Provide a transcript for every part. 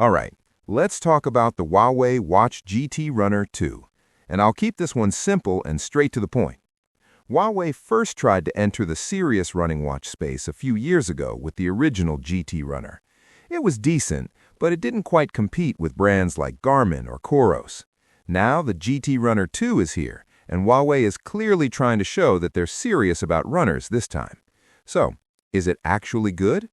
Alright, let's talk about the Huawei Watch GT Runner 2. And I'll keep this one simple and straight to the point. Huawei first tried to enter the serious running watch space a few years ago with the original GT Runner. It was decent, but it didn't quite compete with brands like Garmin or Coros. Now the GT Runner 2 is here, and Huawei is clearly trying to show that they're serious about runners this time. So, is it actually good?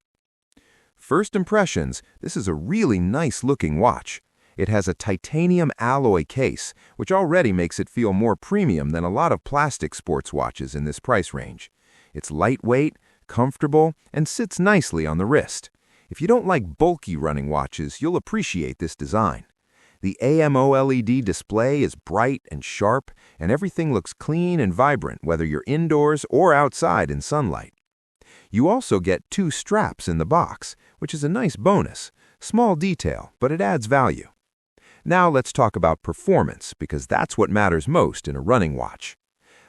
First impressions, this is a really nice-looking watch. It has a titanium alloy case, which already makes it feel more premium than a lot of plastic sports watches in this price range. It's lightweight, comfortable, and sits nicely on the wrist. If you don't like bulky running watches, you'll appreciate this design. The AMOLED display is bright and sharp, and everything looks clean and vibrant whether you're indoors or outside in sunlight. You also get two straps in the box, which is a nice bonus. Small detail, but it adds value. Now let's talk about performance, because that's what matters most in a running watch.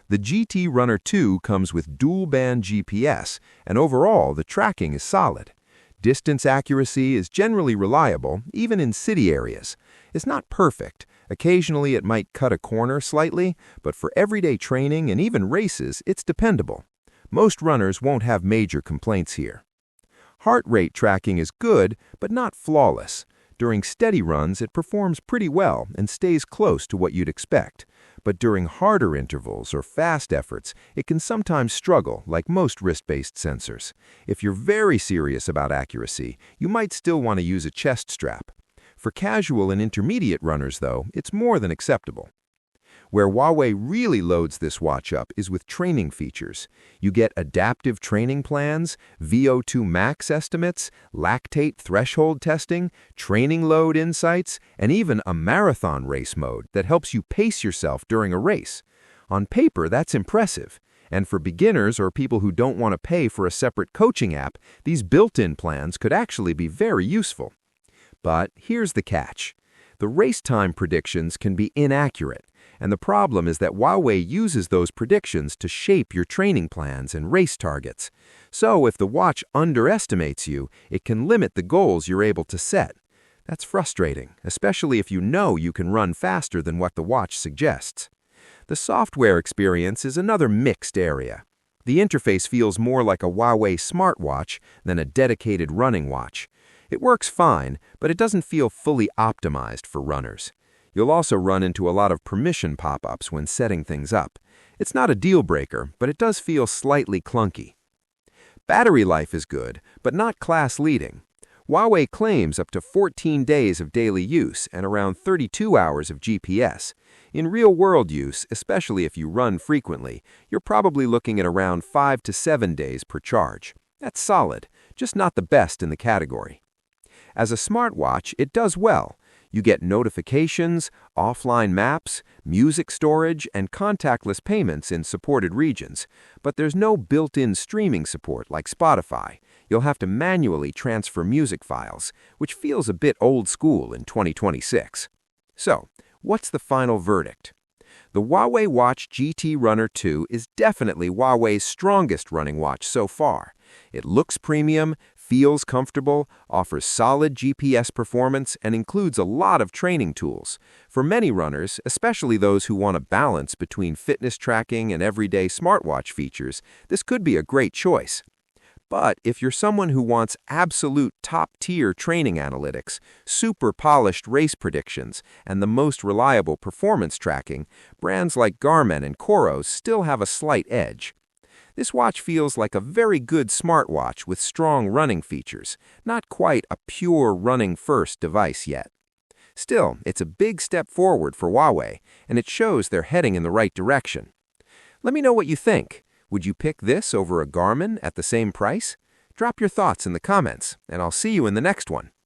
The GT Runner 2 comes with dual-band GPS, and overall the tracking is solid. Distance accuracy is generally reliable, even in city areas. It's not perfect. Occasionally it might cut a corner slightly, but for everyday training and even races, it's dependable. Most runners won't have major complaints here. Heart rate tracking is good, but not flawless. During steady runs, it performs pretty well and stays close to what you'd expect. But during harder intervals or fast efforts, it can sometimes struggle, like most wrist-based sensors. If you're very serious about accuracy, you might still want to use a chest strap. For casual and intermediate runners, though, it's more than acceptable. Where Huawei really loads this watch up is with training features. You get adaptive training plans, VO2 max estimates, lactate threshold testing, training load insights, and even a marathon race mode that helps you pace yourself during a race. On paper, that's impressive. And for beginners or people who don't want to pay for a separate coaching app, these built-in plans could actually be very useful. But here's the catch. The race time predictions can be inaccurate. And the problem is that Huawei uses those predictions to shape your training plans and race targets. So if the watch underestimates you, it can limit the goals you're able to set. That's frustrating, especially if you know you can run faster than what the watch suggests. The software experience is another mixed area. The interface feels more like a Huawei smartwatch than a dedicated running watch. It works fine, but it doesn't feel fully optimized for runners. You'll also run into a lot of permission pop-ups when setting things up. It's not a deal breaker, but it does feel slightly clunky. Battery life is good, but not class-leading. Huawei claims up to 14 days of daily use and around 32 hours of GPS. In real-world use, especially if you run frequently, you're probably looking at around 5 to 7 days per charge. That's solid, just not the best in the category. As a smartwatch, it does well. You get notifications, offline maps, music storage, and contactless payments in supported regions, but there's no built-in streaming support like Spotify. You'll have to manually transfer music files, which feels a bit old school in 2026. So, what's the final verdict? The Huawei Watch GT Runner 2 is definitely Huawei's strongest running watch so far. It looks premium, feels comfortable, offers solid GPS performance, and includes a lot of training tools. For many runners, especially those who want a balance between fitness tracking and everyday smartwatch features, this could be a great choice. But if you're someone who wants absolute top-tier training analytics, super polished race predictions, and the most reliable performance tracking, brands like Garmin and Coros still have a slight edge. This watch feels like a very good smartwatch with strong running features, not quite a pure running-first device yet. Still, it's a big step forward for Huawei, and it shows they're heading in the right direction. Let me know what you think. Would you pick this over a Garmin at the same price? Drop your thoughts in the comments, and I'll see you in the next one.